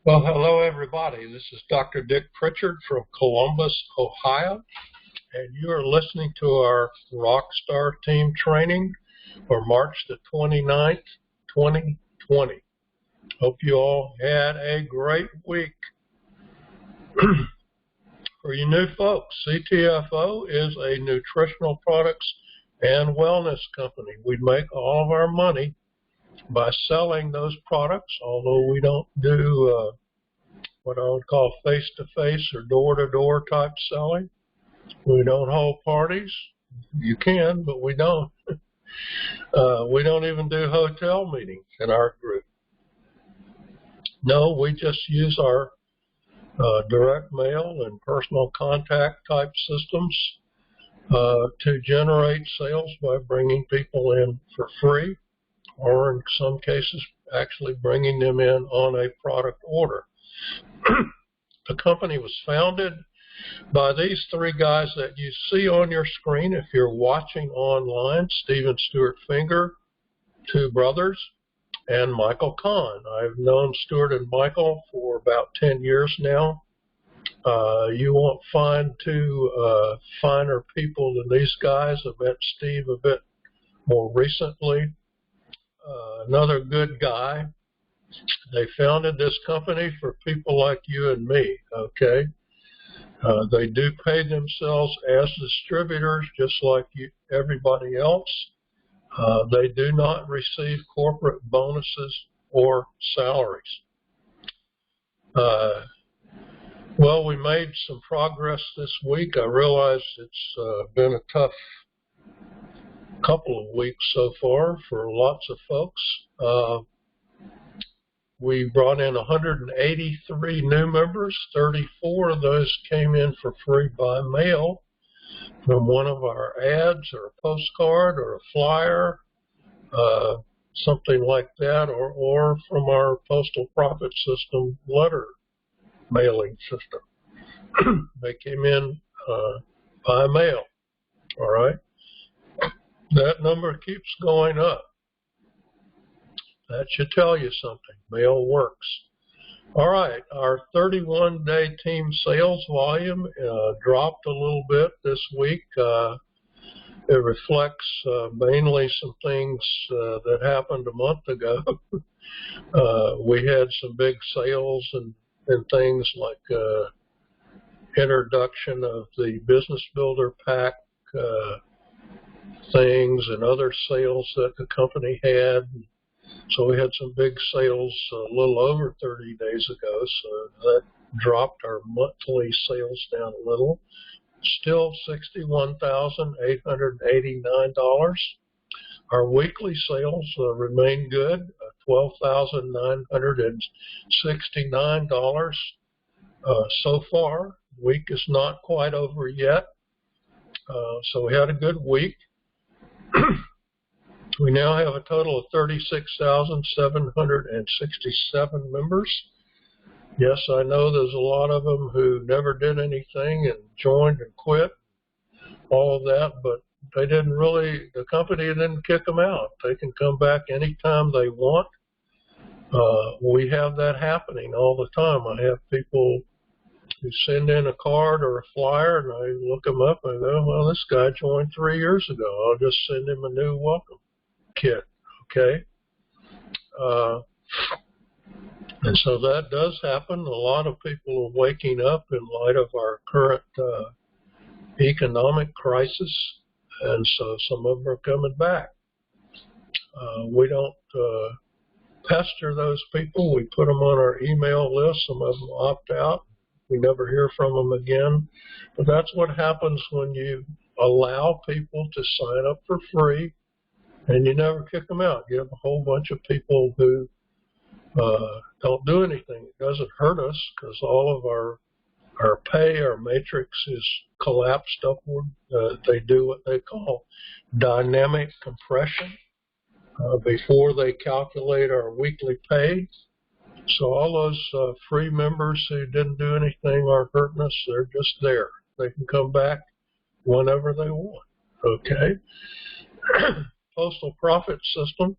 Well, hello, everybody. This is Dr. Dick Pritchard from Columbus, Ohio, and you are listening to our Rockstar Team Training for March the 29th, 2020. Hope you all had a great week. For you new folks, CTFO is a nutritional products and wellness company. We make all of our money by selling those products, although we don't do what I would call face-to-face or door-to-door type selling. We don't hold parties. You can, but we don't. We don't even do hotel meetings in our group. No, we just use our direct mail and personal contact type systems to generate sales by bringing people in for free, or in some cases actually bringing them in on a product order. The company was founded by these three guys that you see on your screen if you're watching online: Stephen Stewart Finger, two brothers, and Michael Kahn. I've known Stewart and Michael for about 10 years now. You won't find two finer people than these guys. I met Steve a bit more recently. Another good guy. They founded this company for people like you and me, okay? They do pay themselves as distributors just like everybody else. They do not receive corporate bonuses or salaries. Well, we made some progress this week. I realize it's been a tough couple of weeks so far for lots of folks. We brought in 183 new members. 34 of those came in for free by mail from one of our ads or a postcard or a flyer, something like that, or from our postal profit system letter mailing system. They came in by mail, all right? That number keeps going up. That should tell you something. Mail works. All right, our 31-day team sales volume dropped a little bit this week. It reflects mainly some things that happened a month ago. We had some big sales and things like introduction of the Business Builder Pack things and other sales that the company had. So we had some big sales a little over 30 days ago, so that dropped our monthly sales down a little. Still $61,889. Our weekly sales remain good, $12,969 so far. Week is not quite over yet, so we had a good week. We now have a total of 36,767 members. Yes, I know there's a lot of them who never did anything and joined and quit, all of that, but they didn't really, the company didn't kick them out. They can come back anytime they want. We have that happening all the time. I have people who send in a card or a flyer, and I look them up and I go, well, this guy joined 3 years ago. I'll just send him a new welcome kit, okay? And so that does happen. A lot of people are waking up in light of our current economic crisis, and so some of them are coming back. We don't pester those people. We put them on our email list. Some of them opt out. We never hear from them again. But that's what happens when you allow people to sign up for free and you never kick them out. You have a whole bunch of people who don't do anything. It doesn't hurt us because all of our pay, our matrix is collapsed upward. They do what they call dynamic compression before they calculate our weekly pay. So all those free members who didn't do anything aren't hurting us. They're just there. They can come back whenever they want, okay? Postal profit system.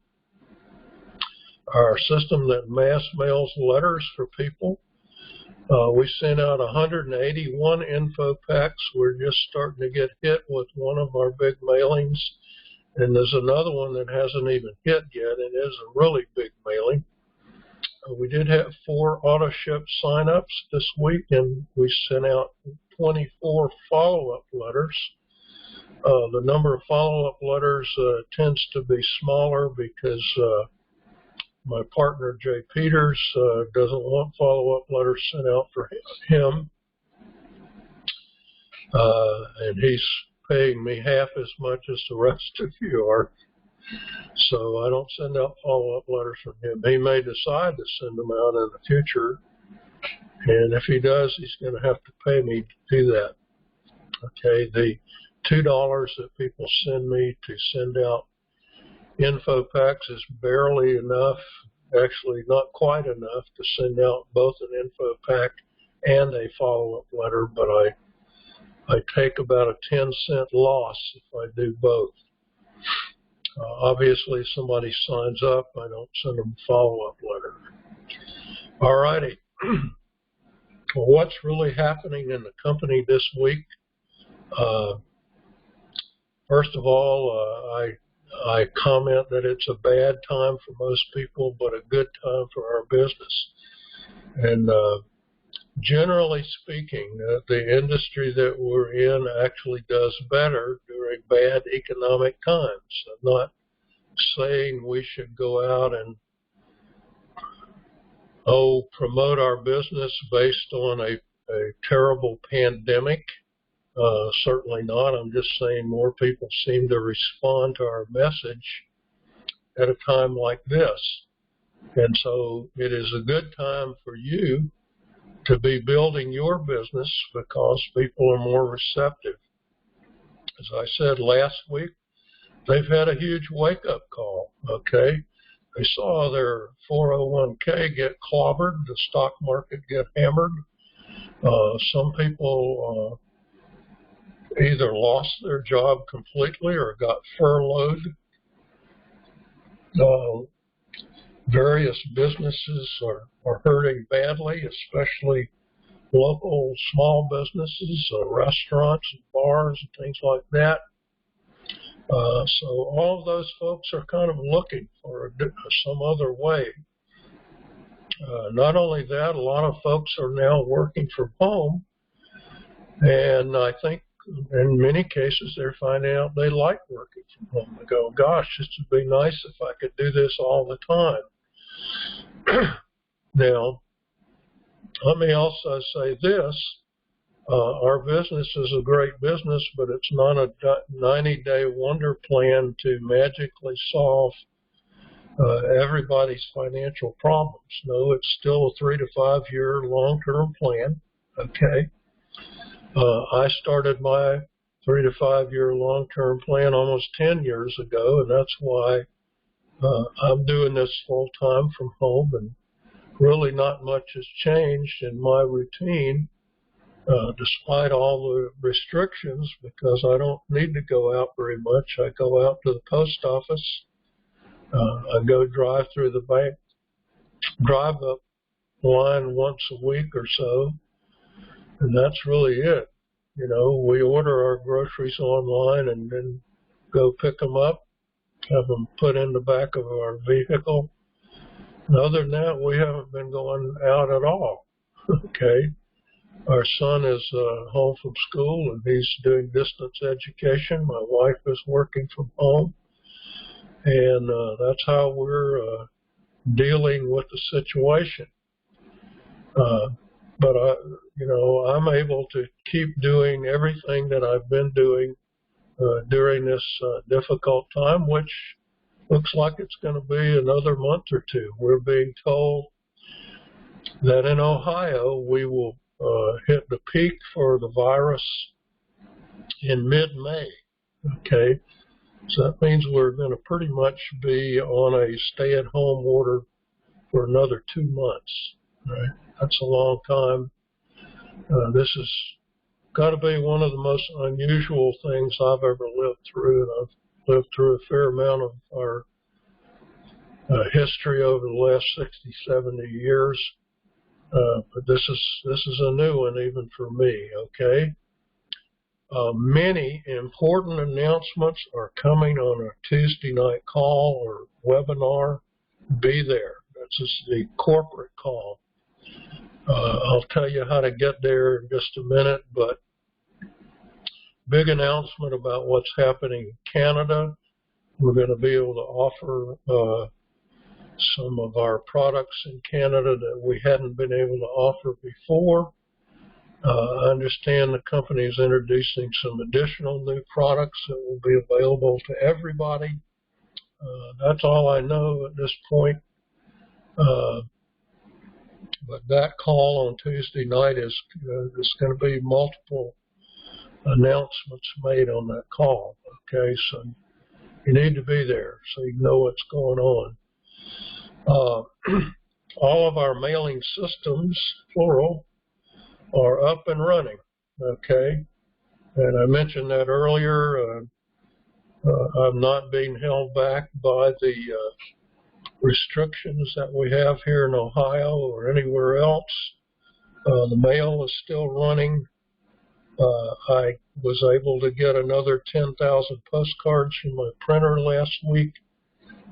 our system that mass mails letters for people. We sent out 181 info packs. We're just starting to get hit with one of our big mailings, and there's another one that hasn't even hit yet. It is a really big mailing. We did have 4 auto ship signups this week, and we sent out 24 follow-up letters. The number of follow-up letters tends to be smaller because my partner, Jay Peters, doesn't want follow-up letters sent out for him. And he's paying me half as much as the rest of you are. So I don't send out follow-up letters from him. He may decide to send them out in the future. And if he does, he's going to have to pay me to do that. Okay, the $2 that people send me to send out info packs is barely enough, actually not quite enough to send out both an info pack and a follow-up letter, but I take about a 10-cent loss if I do both. Obviously, if somebody signs up, I don't send them a follow-up letter. All righty. Well, what's really happening in the company this week? First of all, I comment that it's a bad time for most people, but a good time for our business. And generally speaking, the industry that we're in actually does better during bad economic times. I'm not saying we should go out and promote our business based on a terrible pandemic. Certainly not. I'm just saying more people seem to respond to our message at a time like this. And so it is a good time for you to be building your business because people are more receptive. As I said last week, they've had a huge wake-up call, okay? They saw their 401k get clobbered, the stock market get hammered. Some people either lost their job completely or got furloughed. Various businesses are hurting badly, especially local small businesses, restaurants and bars and things like that. So all of those folks are kind of looking for some other way. Not only that, a lot of folks are now working from home, and I think in many cases they're finding out they like working from home. They go, gosh, this would be nice if I could do this all the time. Now, let me also say this. Our business is a great business, but it's not a 90-day wonder plan to magically solve everybody's financial problems. No, it's still a 3 to 5 year long-term plan, okay? I started my 3 to 5 year long-term plan almost 10 years ago, and that's why I'm doing this full-time from home, and really not much has changed in my routine, despite all the restrictions, because I don't need to go out very much. I go out to the post office, I go drive through the bank, drive up line once a week or so, and that's really it. You know, we order our groceries online and then go pick them up, have them put in the back of our vehicle. And other than that, we haven't been going out at all, okay? Our son is home from school, and he's doing distance education. My wife is working from home, and that's how we're dealing with the situation. But I'm able to keep doing everything that I've been doing during this difficult time, which looks like it's going to be another month or two. We're being told that in Ohio we will hit the peak for the virus in mid-May, okay? So that means we're going to pretty much be on a stay-at-home order for another 2 months, right? That's a long time. This has got to be one of the most unusual things I've ever lived through, and I've lived through a fair amount of our history over the last 60, 70 years. But this is a new one even for me, okay? Many important announcements are coming on a Tuesday night call or webinar. Be there. That's just the corporate call. I'll tell you how to get there in just a minute, but big announcement about what's happening in Canada. We're going to be able to offer some of our products in Canada that we hadn't been able to offer before. I understand the company is introducing some additional new products that will be available to everybody. That's all I know at this point. But that call on Tuesday night is there's going to be multiple announcements made on that call. Okay, so you need to be there so you know what's going on. All of our mailing systems, plural, are up and running. Okay, and I mentioned that earlier. I'm not being held back by the restrictions that we have here in Ohio or anywhere else. The mail is still running. I was able to get another 10,000 postcards from my printer last week.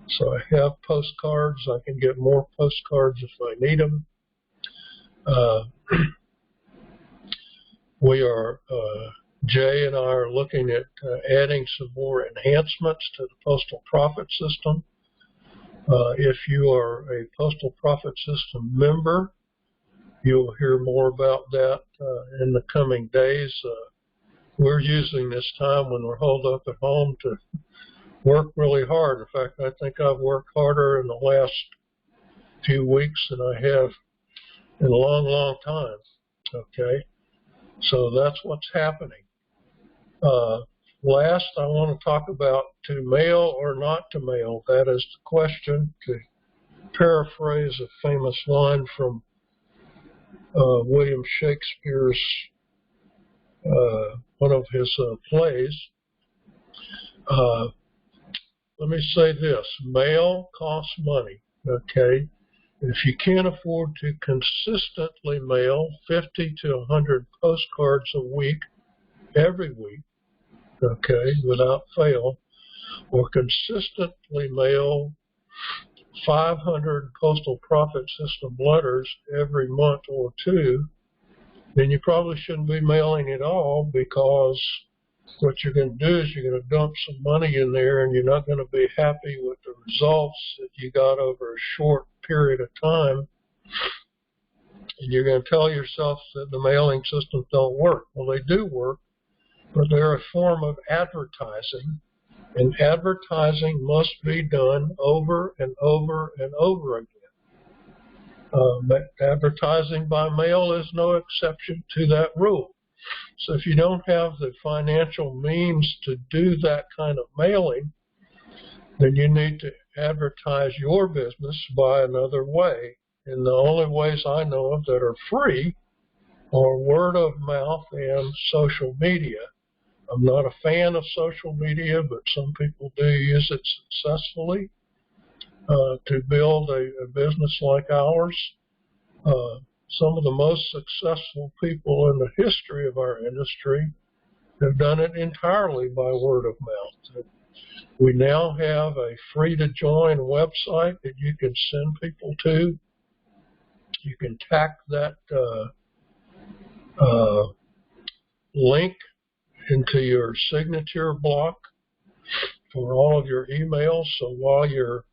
So I have postcards. I can get more postcards if I need them. Jay and I are looking at adding some more enhancements to the Postal Profit System. If you are a Postal Profit System member, you'll hear more about that in the coming days. We're using this time when we're holed up at home to work really hard. In fact, I think I've worked harder in the last few weeks than I have in a long, long time. Okay, so that's what's happening. Last, I want to talk about to mail or not to mail. That is the question, to paraphrase a famous line from William Shakespeare's, one of his plays. Let me say this, mail costs money, okay? If you can't afford to consistently mail 50 to 100 postcards a week, every week, okay, without fail, or consistently mail 500 Postal Profit System letters every month or two, then you probably shouldn't be mailing at all, because what you're going to do is you're going to dump some money in there and you're not going to be happy with the results that you got over a short period of time. And you're going to tell yourself that the mailing systems don't work. Well, they do work, but they're a form of advertising, and advertising must be done over and over and over again. Advertising by mail is no exception to that rule. So if you don't have the financial means to do that kind of mailing, then you need to advertise your business by another way. And the only ways I know of that are free are word of mouth and social media. I'm not a fan of social media, but some people do use it successfully to build a business like ours. Some of the most successful people in the history of our industry have done it entirely by word of mouth. We now have a free-to-join website that you can send people to. You can tack that link into your signature block for all of your emails. So while you're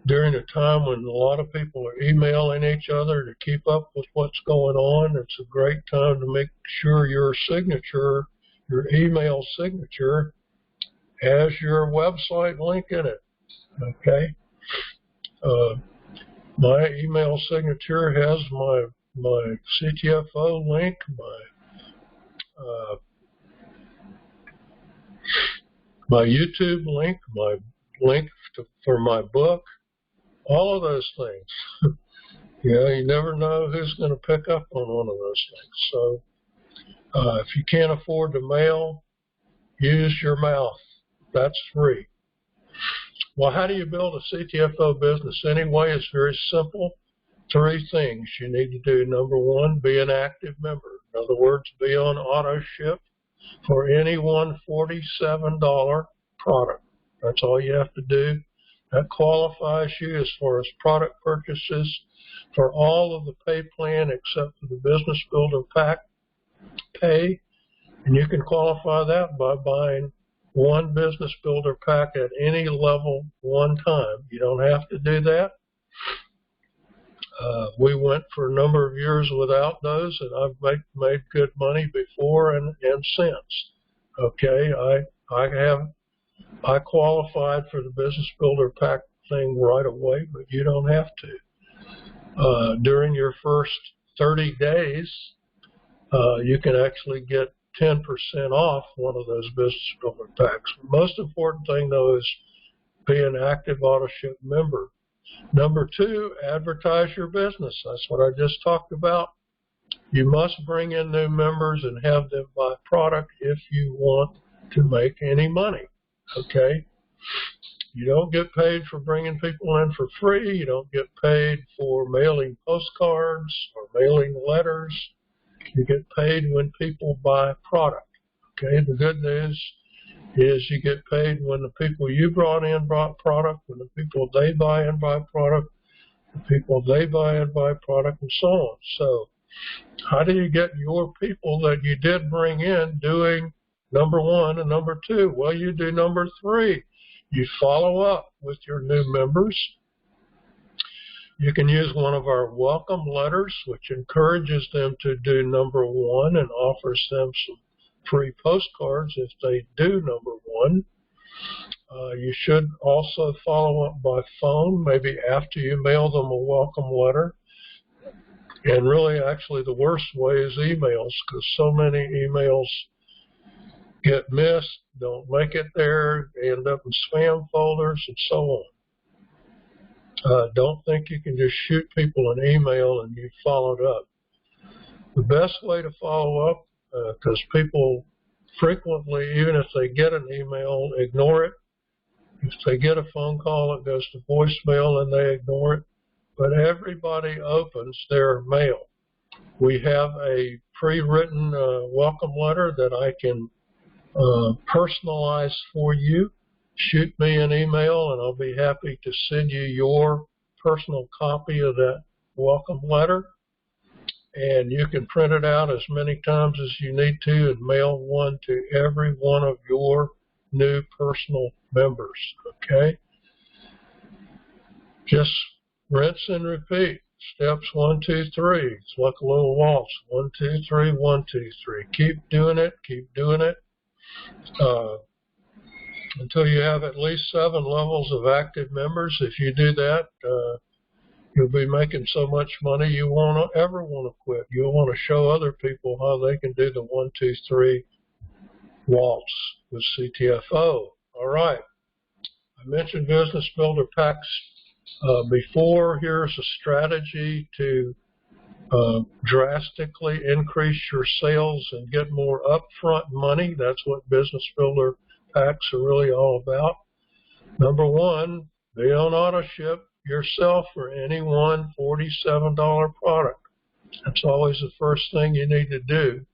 during a time when a lot of people are emailing each other to keep up with what's going on, it's a great time to make sure your signature, your email signature, has your website link in it. Okay. My email signature has my CTFO link, my YouTube link, my link for my book, all of those things. You never know who's going to pick up on one of those things. So if you can't afford to mail, use your mouth. That's free. Well, how do you build a CTFO business anyway? It's very simple. 3 things you need to do. Number 1, be an active member. In other words, be on auto ship for any one $47 product. That's all you have to do. That qualifies you as far as product purchases for all of the pay plan except for the Business Builder Pack pay. And you can qualify that by buying 1 Business Builder Pack at any level one time. You don't have to do that. We went for a number of years without those, and I've made good money before and since. Okay, I qualified for the Business Builder Pack thing right away, but you don't have to. During your first 30 days, you can actually get 10% off one of those Business Builder Packs. The most important thing, though, is be an active AutoShip member. Number 2, advertise your business. That's what I just talked about. You must bring in new members and have them buy product if you want to make any money. Okay? You don't get paid for bringing people in for free. You don't get paid for mailing postcards or mailing letters. You get paid when people buy product. Okay? The good news is you get paid when the people you brought in brought product, when the people they buy in buy product, the people they buy in buy product, and so on. So how do you get your people that you did bring in doing number 1 and number 2? Well, you do number 3. You follow up with your new members. You can use one of our welcome letters, which encourages them to do number 1 and offers them some free postcards if they do number 1. You should also follow up by phone, maybe after you mail them a welcome letter. And really, actually, the worst way is emails, because so many emails get missed, don't make it there, they end up in spam folders, and so on. Don't think you can just shoot people an email and you followed up. The best way to follow up, because people frequently, even if they get an email, ignore it. If they get a phone call, it goes to voicemail and they ignore it. But everybody opens their mail. We have a pre-written welcome letter that I can personalize for you. Shoot me an email and I'll be happy to send you your personal copy of that welcome letter. And you can print it out as many times as you need to and mail one to every one of your new personal members, okay? Just rinse and repeat. Steps 1, 2, 3. It's like a little waltz. 1, 2, 3, 1, 2, 3. Keep doing it. Keep doing it until you have at least 7 levels of active members. If you do that, you'll be making so much money you won't ever want to quit. You'll want to show other people how they can do the 1, 2, 3 waltz with CTFO. All right. I mentioned Business Builder Packs before. Here's a strategy to drastically increase your sales and get more upfront money. That's what Business Builder Packs are really all about. Number 1, be on AutoShip yourself for any one $47 product. That's always the first thing you need to do,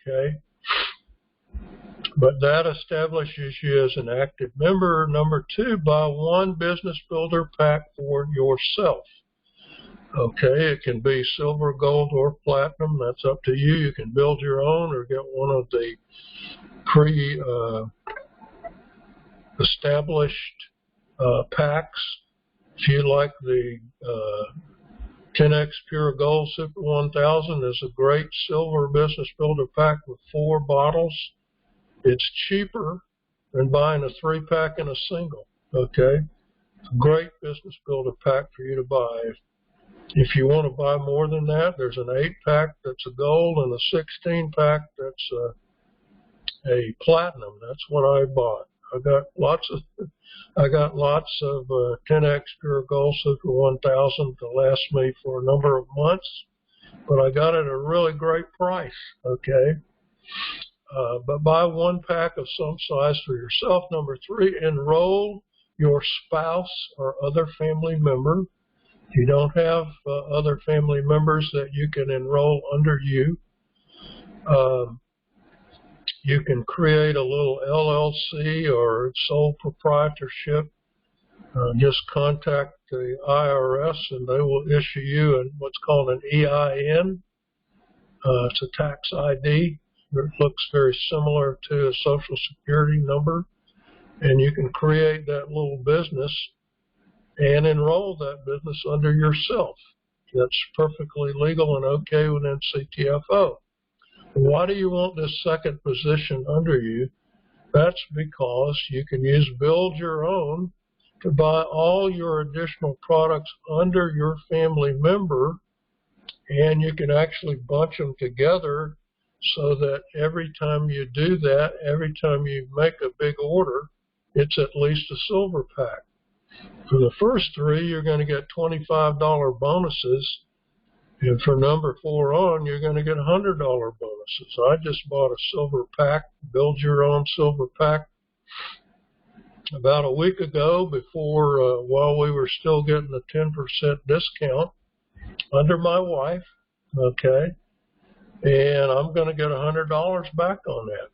okay? But that establishes you as an active member. Number 2, buy 1 Business Builder Pack for yourself. Okay, it can be silver, gold, or platinum. That's up to you. You can build your own or get one of the pre-established packs. If you like the 10X Pure Gold Super 1000, there's a great silver Business Builder Pack with 4 bottles. It's cheaper than buying a 3-pack in a single, okay? It's a great Business Builder Pack for you to buy. If you want to buy more than that, there's an 8-pack that's a gold and a 16-pack that's a platinum. That's what I bought. I got lots of 10X Pure Gold Super 1000 to last me for a number of months, but I got it at a really great price, okay? But buy 1 pack of some size for yourself. Number 3, enroll your spouse or other family member. If you don't have other family members that you can enroll under you, you can create a little LLC or sole proprietorship. Just contact the IRS and they will issue you what's called an EIN. It's a tax ID. It looks very similar to a Social Security number. And you can create that little business and enroll that business under yourself. That's perfectly legal and okay within CTFO. Why do you want this second position under you? That's because you can use Build Your Own to buy all your additional products under your family member, and you can actually bunch them together so that every time you do that, every time you make a big order, it's at least a silver pack. For the first three, you're going to get $25 bonuses, and for number 4 on, you're going to get $100 bonuses. I just bought a silver pack, Build Your Own silver pack, about a week ago before, while we were still getting a 10% discount under my wife, okay, and I'm going to get $100 back on that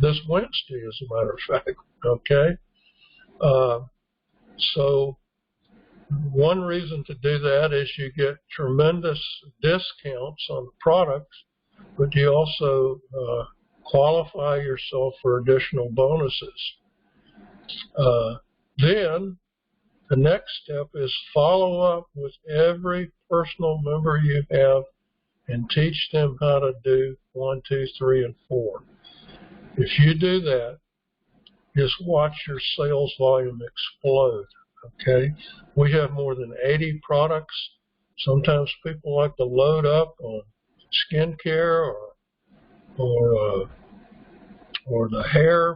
this Wednesday, as a matter of fact, okay. So one reason to do that is you get tremendous discounts on the products, but you also qualify yourself for additional bonuses. Then the next step is follow up with every personal member you have and teach them how to do 1, 2, 3, and 4. If you do that, just watch your sales volume explode, okay? We have more than 80 products. Sometimes people like to load up on skincare or the hair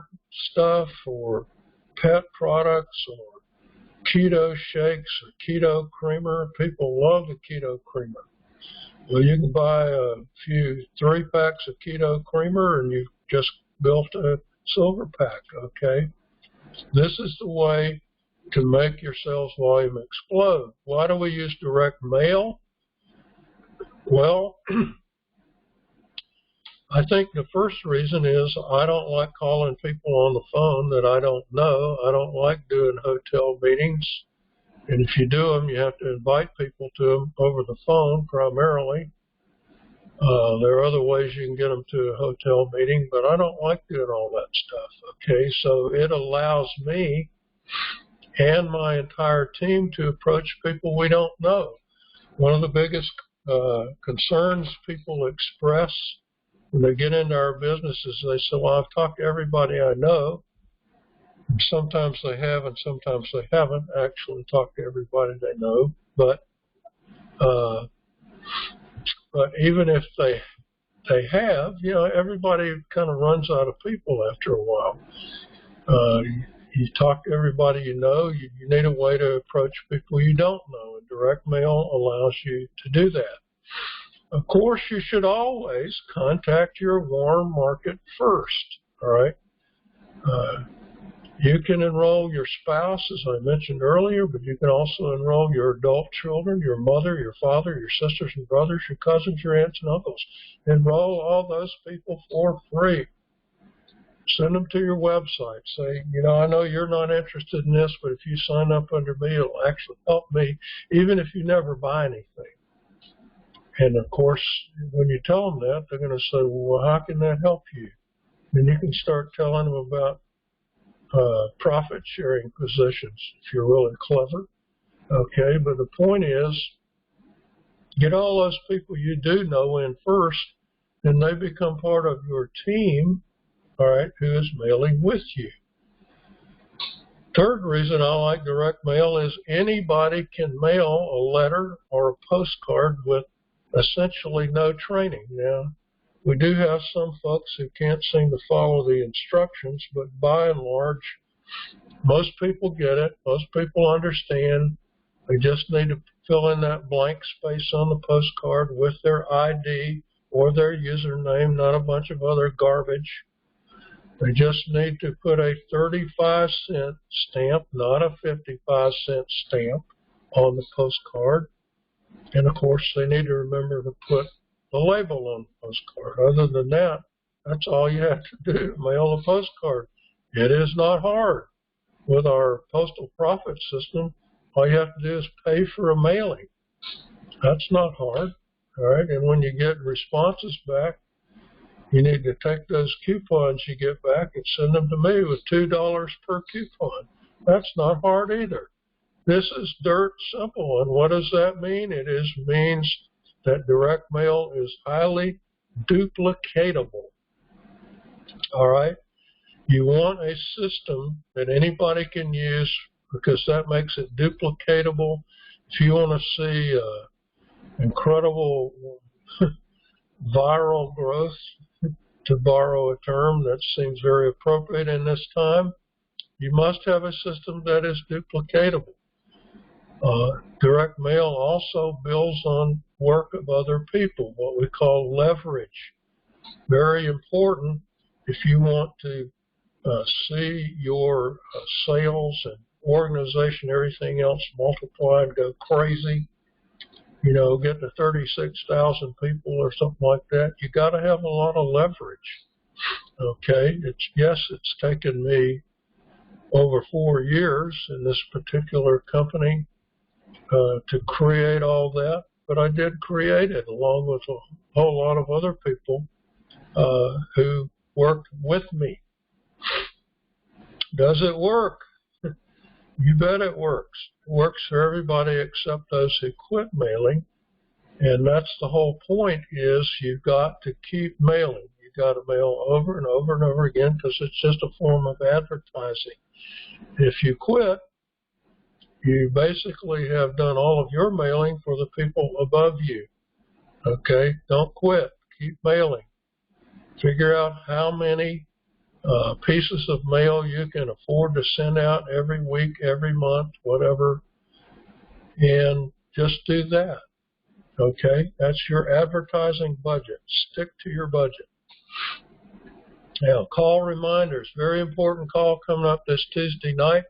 stuff or pet products or keto shakes or keto creamer. People love the keto creamer. Well, you can buy a few 3 packs of keto creamer and you've just built a silver pack, okay? This is the way to make your sales volume explode. Why do we use direct mail? Well, I think the first reason is I don't like calling people on the phone that I don't know. I don't like doing hotel meetings. And if you do them, you have to invite people to them over the phone primarily. There are other ways you can get them to a hotel meeting, but I don't like doing all that stuff, okay? So it allows me and my entire team to approach people we don't know. One of the biggest concerns people express when they get into our business is they say, well, I've talked to everybody I know. And sometimes they have and sometimes they haven't actually talked to everybody they know. But even if they have, you know, everybody kind of runs out of people after a while. You talk to everybody you know. You need a way to approach people you don't know, and direct mail allows you to do that. Of course, you should always contact your warm market first, all right? You can enroll your spouse, as I mentioned earlier, but you can also enroll your adult children, your mother, your father, your sisters and brothers, your cousins, your aunts and uncles. Enroll all those people for free. Send them to your website. Say, you know, I know you're not interested in this, but if you sign up under me, it'll actually help me, even if you never buy anything. And, of course, when you tell them that, they're going to say, well, how can that help you? Then you can start telling them about profit-sharing positions if you're really clever. Okay, but the point is, get all those people you do know in first, and they become part of your team, all right, who is mailing with you. Third reason I like direct mail is anybody can mail a letter or a postcard with essentially no training. Now, we do have some folks who can't seem to follow the instructions, but by and large, most people get it. Most people understand. They just need to fill in that blank space on the postcard with their ID or their username, not a bunch of other garbage. They just need to put a 35-cent stamp, not a 55-cent stamp, on the postcard. And, of course, they need to remember to put the label on the postcard. Other than that, that's all you have to do to mail a postcard. It is not hard. With our postal profit system, all you have to do is pay for a mailing. That's not hard. All right, and when you get responses back, you need to take those coupons you get back and send them to me with $2 per coupon. That's not hard either. This is dirt simple. And what does that mean? It means that direct mail is highly duplicatable. All right? You want a system that anybody can use because that makes it duplicatable. If you want to see incredible viral growth, to borrow a term that seems very appropriate in this time, you must have a system that is duplicatable. Direct mail also builds on work of other people, what we call leverage. Very important if you want to see your sales and organization, everything else multiply and go crazy, you know, get to 36,000 people or something like that, you got to have a lot of leverage. Okay, it's taken me over 4 years in this particular company to create all that, but I did create it along with a whole lot of other people who worked with me. Does it work? You bet it works. It works for everybody except those who quit mailing. And that's the whole point, is you've got to keep mailing. You've got to mail over and over and over again because it's just a form of advertising. If you quit, you basically have done all of your mailing for the people above you. Okay? Don't quit. Keep mailing. Figure out how many pieces of mail you can afford to send out every week, every month, whatever, and just do that. Okay? That's your advertising budget. Stick to your budget. Now, call reminders. Very important call coming up this Tuesday night.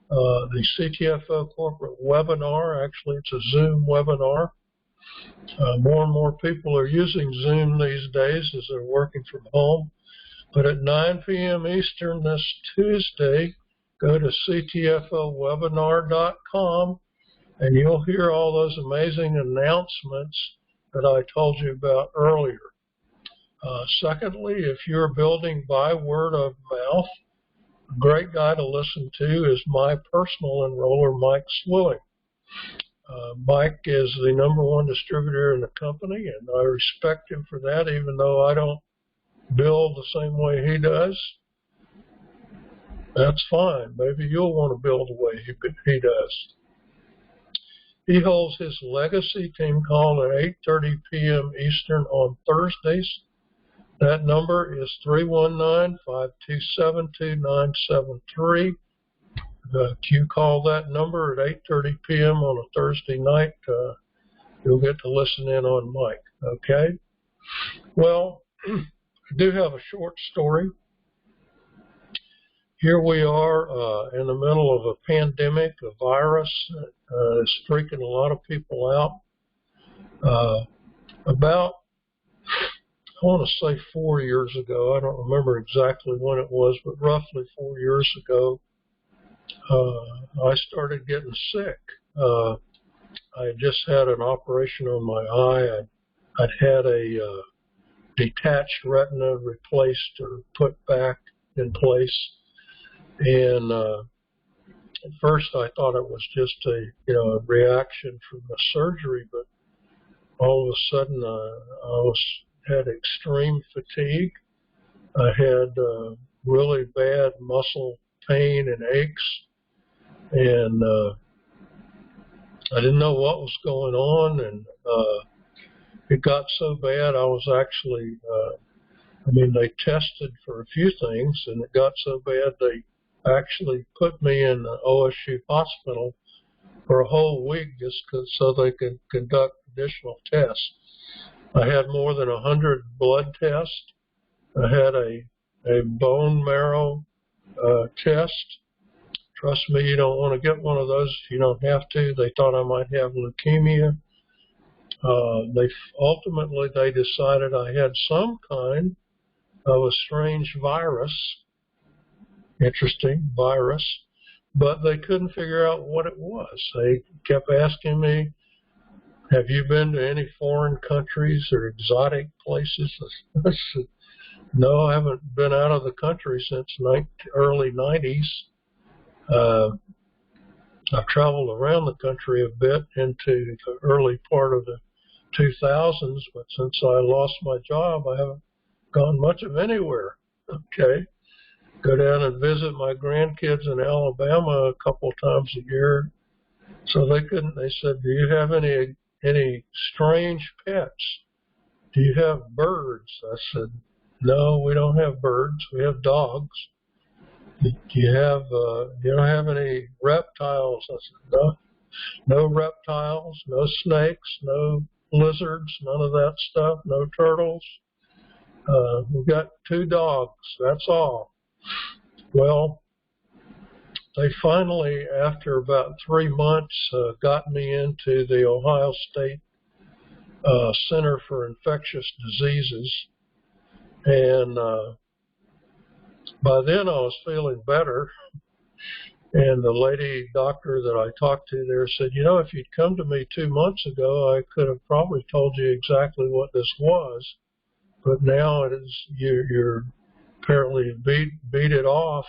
The CTFO corporate webinar. Actually, it's a Zoom webinar. More and more people are using Zoom these days as they're working from home. But at 9 p.m. Eastern this Tuesday, go to CTFOwebinar.com and you'll hear all those amazing announcements that I told you about earlier. Secondly, if you're building by word of mouth, a great guy to listen to is my personal enroller, Mike Swilling. Mike is the #1 distributor in the company, and I respect him for that, even though I don't build the same way he does. That's fine. Maybe you'll want to build the way he does. He holds his legacy team call at 8:30 p.m. Eastern on Thursdays. That number is 319-527-2973. If you call that number at 8:30 p.m. on a Thursday night, you'll get to listen in on Mike. Okay? Well, I do have a short story. Here we are in the middle of a pandemic, a virus that is freaking a lot of people out. About, I want to say 4 years ago, I don't remember exactly when it was, but roughly 4 years ago, I started getting sick. I had just had an operation on my eye. I'd had a detached retina replaced or put back in place. And at first I thought it was just a reaction from the surgery, but all of a sudden I had extreme fatigue. I had really bad muscle pain and aches, and I didn't know what was going on, and it got so bad I was actually, they tested for a few things, and it got so bad they actually put me in the OSU hospital for a whole week just so they could conduct additional tests. I had more than 100 blood tests. I had a a bone marrow test. Trust me, you don't want to get one of those if you don't have to. They thought I might have leukemia. Ultimately they decided I had some kind of a strange virus, interesting virus, but they couldn't figure out what it was. They kept asking me, have you been to any foreign countries or exotic places? I said, no, I haven't been out of the country since early 90s. I've traveled around the country a bit into the early part of the 2000s, but since I lost my job, I haven't gone much of anywhere. Okay. Go down and visit my grandkids in Alabama a couple times a year. So they said, do you have any strange pets? Do you have birds? I said, no, we don't have birds. We have dogs. Do you don't have any reptiles? I said, no, no reptiles, no snakes, no lizards, none of that stuff, no turtles. We've got 2 dogs, that's all. Well, they finally, after about 3 months, got me into the Ohio State Center for Infectious Diseases. And by then I was feeling better. And the lady doctor that I talked to there said, you know, if you'd come to me 2 months ago, I could have probably told you exactly what this was. But now it is, you're apparently beat it off,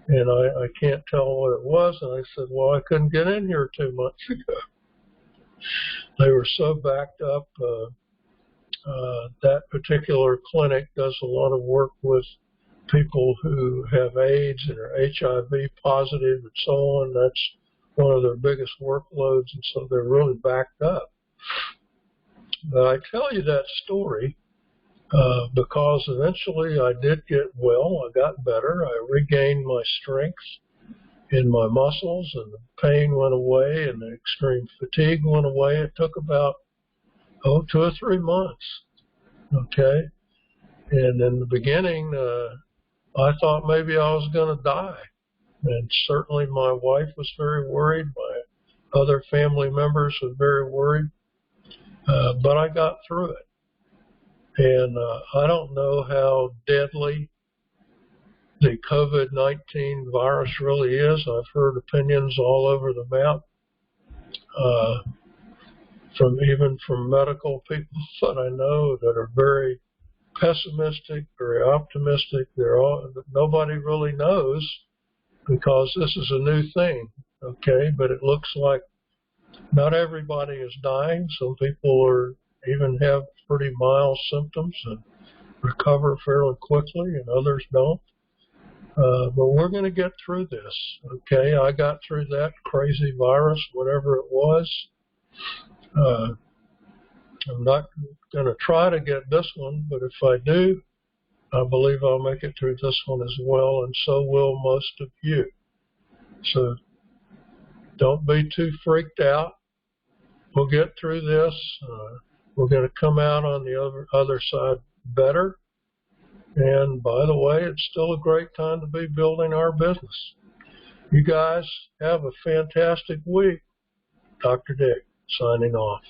and I can't tell what it was. And I said, well, I couldn't get in here 2 months ago. They were so backed up. That particular clinic does a lot of work with people who have AIDS and are HIV positive and so on. That's one of their biggest workloads, and so they're really backed up. But I tell you that story because eventually I did get well. I got better. I regained my strength in my muscles, and the pain went away, and the extreme fatigue went away. It took about 2 or 3 months. Okay, and in the beginning, I thought maybe I was going to die, and certainly my wife was very worried. My other family members were very worried, but I got through it. And I don't know how deadly the COVID-19 virus really is. I've heard opinions all over the map, even from medical people that I know that are very pessimistic, very optimistic. Nobody really knows because this is a new thing, okay? But it looks like not everybody is dying. Some people even have pretty mild symptoms and recover fairly quickly, and others don't. But we're going to get through this, okay? I got through that crazy virus, whatever it was. I'm not going to try to get this one, but if I do, I believe I'll make it through this one as well, and so will most of you. So don't be too freaked out. We'll get through this. We're going to come out on the other side better. And by the way, it's still a great time to be building our business. You guys have a fantastic week. Dr. Dick, signing off.